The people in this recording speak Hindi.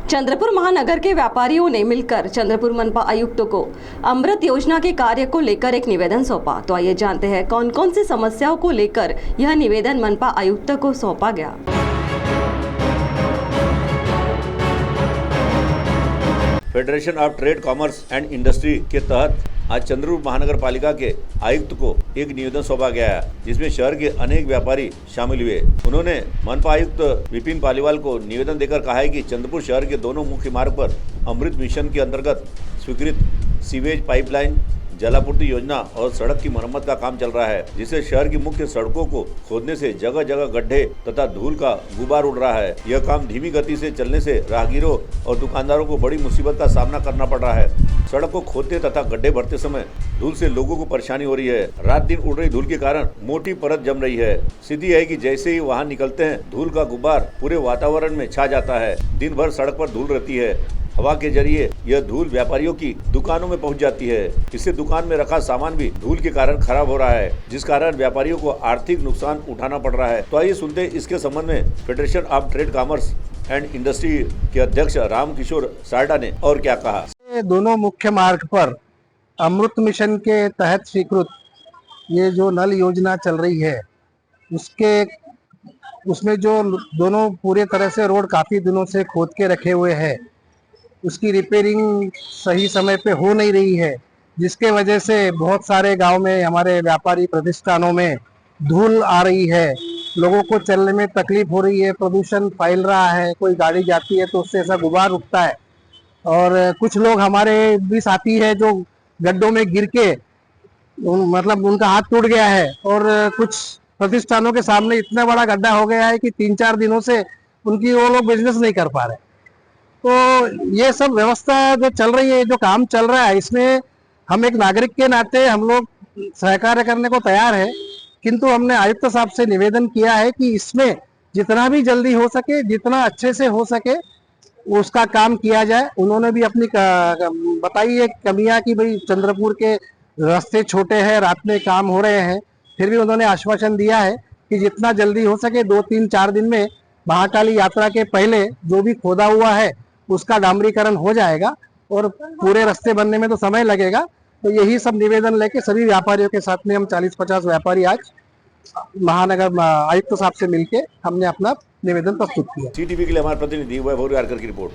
चंद्रपुर महानगर के व्यापारियों ने मिलकर चंद्रपुर मनपा आयुक्त को अमृत योजना के कार्य को लेकर एक निवेदन सौंपा। तो आइए जानते हैं कौन कौन सी समस्याओं को लेकर यह निवेदन मनपा आयुक्त को सौंपा गया। Federation of trade commerce and industry के तहत आज चंद्रपुर महानगर पालिका के आयुक्त को एक निवेदन सौंपा गया है, जिसमें शहर के अनेक व्यापारी शामिल हुए। उन्होंने मनपा आयुक्त विपिन पालीवाल को निवेदन देकर कहा है कि चंद्रपुर शहर के दोनों मुख्य मार्ग पर अमृत मिशन के अंतर्गत स्वीकृत सीवेज पाइपलाइन, जलापूर्ति योजना और सड़क की मरम्मत का काम चल रहा है, जिससे शहर की मुख्य सड़कों को खोदने से जगह जगह गड्ढे तथा धूल का गुबार उड़ रहा है। यह काम धीमी गति से चलने से राहगीरों और दुकानदारों को बड़ी मुसीबत का सामना करना पड़ रहा है। सड़क को खोदते तथा गड्ढे भरते समय धूल से लोगों को परेशानी हो रही है। रात दिन उड़ रही धूल के कारण मोटी परत जम रही है। स्थिति है कि जैसे ही वाहन निकलते हैं, धूल का गुबार पूरे वातावरण में छा जाता है। दिन भर सड़क पर धूल रहती है। हवा के जरिए यह धूल व्यापारियों की दुकानों में पहुंच जाती है। इससे दुकान में रखा सामान भी धूल के कारण खराब हो रहा है, जिस कारण व्यापारियों को आर्थिक नुकसान उठाना पड़ रहा है। तो आइए सुनते हैं इसके संबंध में federation of trade commerce and industry के अध्यक्ष रामकिशोर सारडा ने और क्या कहा। दोनों मुख्य मार्ग पर अमृत मिशन के तहत स्वीकृत ये जो नल योजना चल रही है, उसमें जो दोनों पूरे तरह से रोड काफी दिनों से खोद के रखे हुए हैं, उसकी रिपेयरिंग सही समय पे हो नहीं रही है, जिसके वजह से बहुत सारे गांव में हमारे व्यापारी प्रतिष्ठानों में धूल आ रही है। लोगों को चलने में तकलीफ हो रही है, प्रदूषण फैल रहा है। कोई गाड़ी जाती है तो उससे ऐसा गुबार उठता है। और कुछ लोग हमारे भी साथी है जो गड्ढों में गिर के मतलब उनका हाथ टूट गया है, और कुछ प्रतिष्ठानों के सामने इतना बड़ा गड्ढा हो गया है कि 3-4 दिनों से वो लोग बिजनेस नहीं कर पा रहे। तो ये सब व्यवस्था जो चल रही है, जो काम चल रहा है, इसमें हम एक नागरिक के नाते हम लोग सहकार्य करने को तैयार है, किंतु हमने आयुक्त साहब से निवेदन किया है कि इसमें जितना भी जल्दी हो सके, जितना अच्छे से हो सके उसका काम किया जाए। उन्होंने भी अपनी बताई है कमियां कि भाई चंद्रपुर के रास्ते छोटे हैं, रात में काम हो रहे हैं, फिर भी उन्होंने आश्वासन दिया है कि जितना जल्दी हो सके 2-3-4 दिन में महाकाली यात्रा के पहले जो भी खोदा हुआ है उसका डामरीकरण हो जाएगा, और पूरे रास्ते बनने में तो समय लगेगा। तो यही सब निवेदन लेके सभी व्यापारियों के साथ में हम 40-50 व्यापारी आज महानगर आयुक्त साहब से मिलके हमने अपना निवेदन प्रस्तुत किया। CTV के लिए हमारे प्रतिनिधि वैभव यारकर की रिपोर्ट।